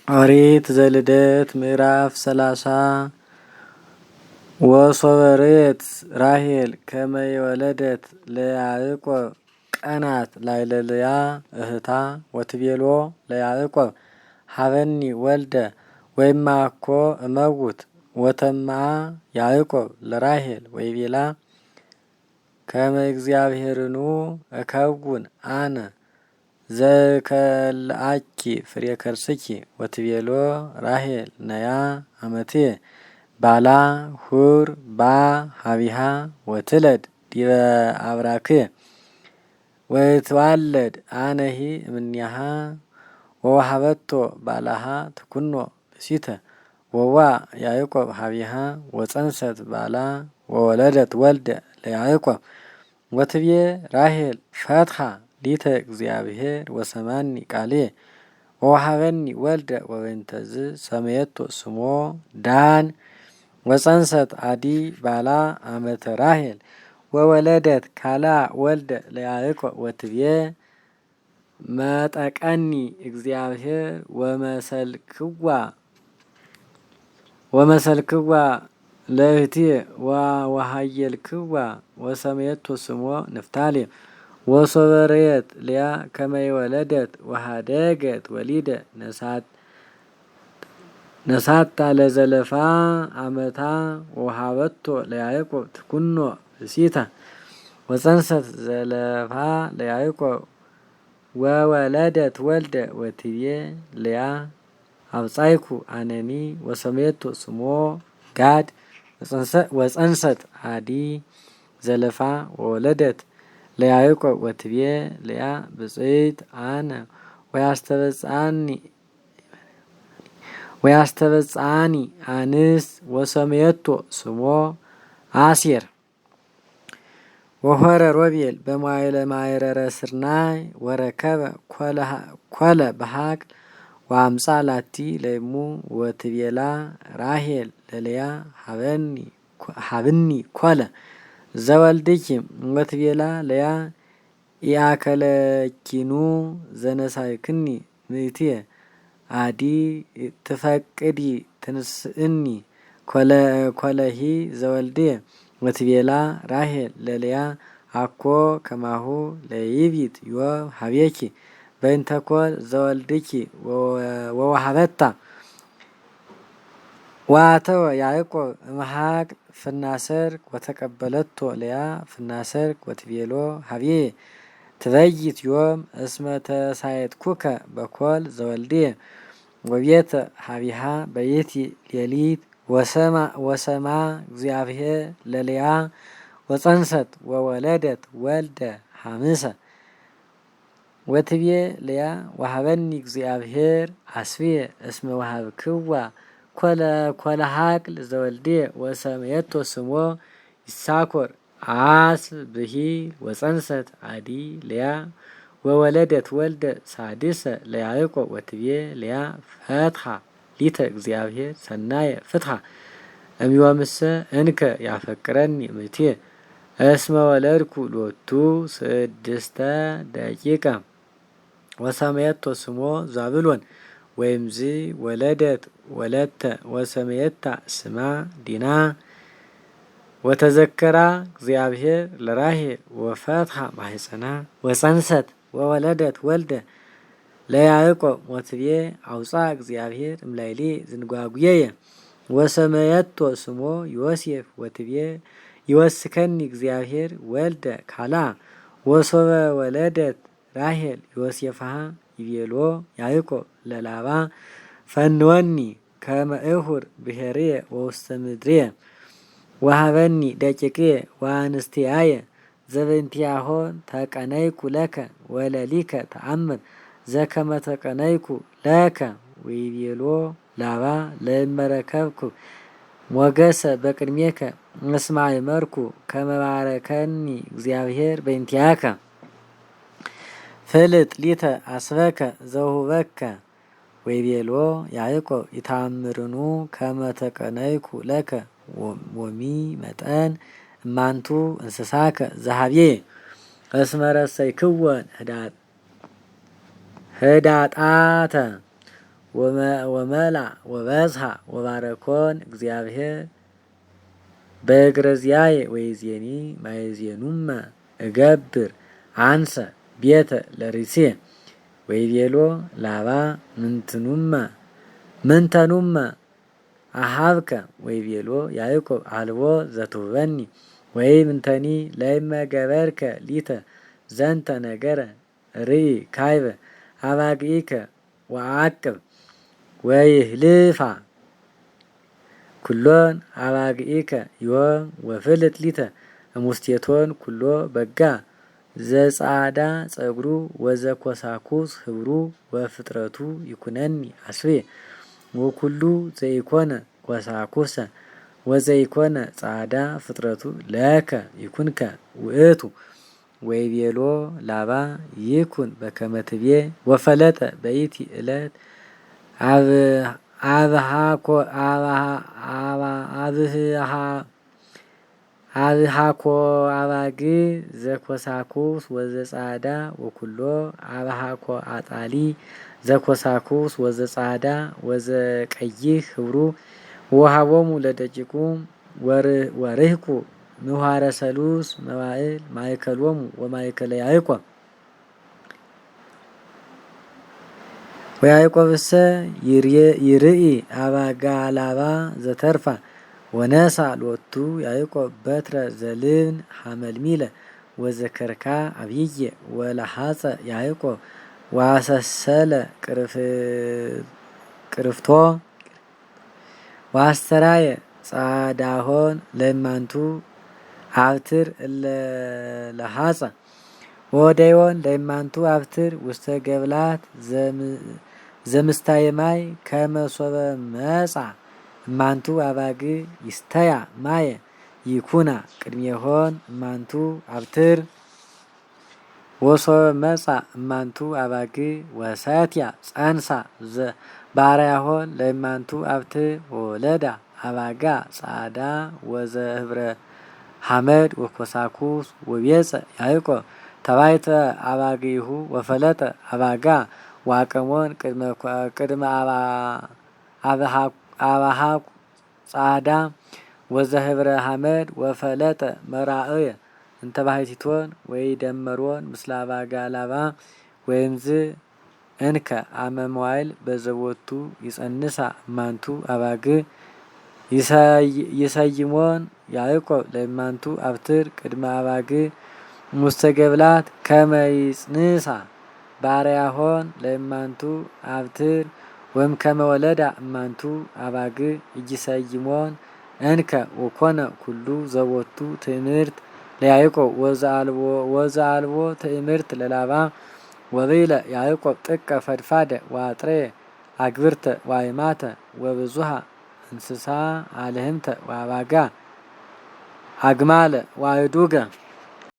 ኦሪት ዘልደት ምዕራፍ 30 ወሶበሬት ራሄል ከመ የወለደት ለያዕቆብ ቀናት ላይለልያ እህታ ወትቤሎ ለያዕቆብ ሀበኒ ወልደ ወይማኮ እመውት ወተማ ያዕቆብ ለራሄል ወይቤላ ከመ እግዚአብሔርኑ እከውን አነ ዘከልአኪ ፍሬ ከርስኪ ወትቤሎ ራሄል ነያ አመቴ ባላ ሁር ባ ሀቢሃ ወትለድ ዲበ አብራክየ ወትዋለድ አነሂ እምኔሃ ወወሃበቶ ባላሃ ትኩኖ ብሲተ ወዋ ያዕቆብ ሀቢሃ ወፀንሰት ባላ ወወለደት ወልደ ለያዕቆብ ወትቤ ራሄል ፈትሃ ሊተ እግዚአብሔር ወሰማኒ ቃሌ ወወሃበኒ ወልደ ወበእንተዝ ሰመየቶ ስሞ ዳን ወፀንሰት አዲ ባላ አመተ ራሄል ወወለደት ካላ ወልደ ለያዕቆብ ወትቤ መጠቀኒ እግዚአብሔር ወመሰልክዋ ለእህትየ ወሃየልክዋ ወሰመየቶ ስሞ ንፍታሌም ወሶበሬት ልያ ከመ የወለደት ወሃደገት ወሊደ ነሳታ ለዘለፋ አመታ ወሃበቶ ለያዕቆብ ትኩኖ ብሲታ ወፀንሰት ዘለፋ ለያዕቆብ ወወለደት ወልደ ወትቤ ልያ አብጻይኩ አነኒ ወሰመየቶ ስሞ ጋድ ወፀንሰት አዲ ዘለፋ ወወለደት ለያዕቆብ ወትቤ ልያ ብጽይት አነ ወያስተበጽአኒ አንስ ወሰመየቶ ስሞ አሴር ወሆረ ሮቤል በመዋዕለ ማዕረረ ስርናይ ወረከበ ኮለ በሀቅል ወአምጻ ላቲ ለእሙ ወትቤላ ራሄል ለልያ ሀብኒ ኮለ ዘወልድኪ ወትቤላ ልያ ኢአከለኪኑ ዘነሳይክኒ ምእትየ አዲ ትፈቅዲ ትንስእኒ ኮለሂ ዘወልድየ ወትቤላ ራሄል ለልያ አኮ ከማሁ ለይቢት ዮብ ሀቤኪ በእንተ ኮል ዘወልድኪ ወወሃበታ ዋተወ ያዕቆብ እምሃቅ ፍናሰርክ ወተቀበለቶ ልያ ፍናሰርክ ወትቤሎ ሀብዬ ትበይት ዮም እስመ ተሳየጥኩከ በኮል ዘወልድየ ወቤተ ሀቢሃ በይቲ ሌሊት ወሰማ እግዚአብሔር ለልያ ወፀንሰት ወወለደት ወልደ ሐምሰ ወትቤ ልያ ወሃበኒ እግዚአብሔር አስብየ እስመ ወሃብክዋ ኮለ ሀቅል ዘወልድየ ወሰመየቶ ስሞ ይሳኮር አስብ ብሂል ወፀንሰት አዲ ልያ ወወለደት ወልደ ሳድሰ ለያዕቆብ ወትቤ ልያ ፈትሃ ሊተ እግዚአብሔር ሰናየ ፍትሃ እምዮምሰ እንከ ያፈቅረኒ ምእትየ እስመ ወለድኩ ሎቱ 6 ደቂቀ ወሰመየቶ ስሞ ዛብሎን ወይምዝ ወለደት ወለተ ወሰመየታ ስማ ዲና ወተዘከራ እግዚአብሔር ለራሄል ወፈትሃ ማህፀና ወፀንሰት ወወለደት ወልደ ለያዕቆብ ወትቤ አውፃ እግዚአብሔር እምላይሌ ዝንጓጉየየ ወሰመየቶ ስሞ ዮሴፍ ወትቤ ይወስከኒ እግዚአብሔር ወልደ ካላ ወሶበ ወለደት ራሄል ዮሴፍሃ ይቤሎ ያዕቆብ ለላባ ፈንወኒ ከመ እሁር ብሔርየ ወውስተ ምድርየ ወሃበኒ ደቂቅየ ወአንስትያየ ዘበንቲያሆን ተቀነይኩ ለከ ወለሊከ ተአምር ዘከመ ተቀነይኩ ለከ ወይቤሎ ላባ ለእመረከብኩ ሞገሰ በቅድሜከ እስመ አእመርኩ ከመ ባረከኒ እግዚአብሔር በእንቲአከ ፍልጥ ሊተ አስበከ ዘውሁበከ ወይቤሎ ያዕቆብ ኢታምርኑ ከመ ተቀነይኩ ለከ ወሚ መጠን እማንቱ እንስሳከ ዘሀብዬ እስመ ረሰይክወን ህዳጣተ ወመላ ወበዝሃ ወባረኮን እግዚአብሔር በእግረዚያየ ወይዜኒ ማይዜኑመ እገብር አንሰ ቤተ ለርእስየ ወይቤሎ ላባ ምንተኑመ አሃብከ ወይቤሎ ያዕቆብ አልቦ ዘትሁበኒ ወይ ምንተኒ ለይመ ገበርከ ሊተ ዘንተ ነገረ ርኢ ካይበ አባግኢከ ወአቅብ ወይህልፋ ኩሎን አባግኢከ ዮም ወፍልጥ ሊተ እሙስቴቶን ኩሎ በጋ ዘጻዳ ጸጉሩ ወዘኮሳኩስ ህብሩ ወፍጥረቱ ይኩነኒ አስቤ ወኩሉ ዘይኮነ ኮሳኩሰ ወዘይኮነ ጻዳ ፍጥረቱ ለከ ይኩንከ ውእቱ ወይቤሎ ላባ ይኩን በከመ ትቤ ወፈለጠ በይቲ ዕለት አብሃኮ አባግ ዘኮሳኩስ ወዘጻዳ ወኩሎ አብሃኮ አጣሊ ዘኮሳኩስ ወዘጻዳ ወዘቀይህ ህብሩ ወሃቦሙ ለደቂቁ ወርህቁ ምህዋረ ሰሉስ መዋዕል ማእከሎሙ ወማእከለ ያዕቆብ ወያዕቆብሰ ይርኢ አባጋ ላባ ዘተርፋ ወነሳ ሎቱ ያዕቆብ በትረ ዘልብን ሐመልሚለ ወዘከርካ አብይየ ወለሐፀ ያዕቆብ ዋሰሰለ ቅርፍቶ ዋስተራየ ጻዳሆን ለማንቱ አብትር ለሐፀ ወደዮን ለማንቱ አብትር ውስተ ገብላት ዘምስታየማይ ከመሶበ መጻ እማንቱ አባግ ይስተያ ማየ ይኩና ቅድሜሆን እማንቱ አብትር ወሶበ መጻ እማንቱ አባግ ወሰትያ ጸንሳ ባርያሆን ለእማንቱ አብትር ወለዳ አባጋ ጻዳ ወዘህብረ ሐመድ ወኮሳኩስ ወቤጸ ያዕቆብ ተባይተ አባጊሁ ወፈለጠ አባጋ ዋቀሞን ቅድመ አባሃቁ ጻዳ ወዘህብረ ሐመድ ወፈለጠ መራእየ እንተባሕቲቶን ወይ ደመሮን ምስለ አባጋ ላባ ወይምዝ እንከ አመመዋይል በዘቦቱ ይጸንሳ እማንቱ አባግ ይሰይሞን ያዕቆብ ለእማንቱ አብትር ቅድመ አባግ ሙስተ ገብላት ከመይጽንሳ ባርያሆን ለእማንቱ አብትር ወም ከመወለዳ እማንቱ አባግ እጅሰይሞን እንከ ወኮነ ኩሉ ዘቦቱ ትእምርት ለያዕቆብ ወዘአልቦ ትእምርት ለላባ ወብይለ ያዕቆብ ጥቀ ፈድፋደ ዋጥሬ አግብርተ ዋይማተ ወብዙሃ እንስሳ አልህምተ ዋባጋ አግማለ ዋይዱገ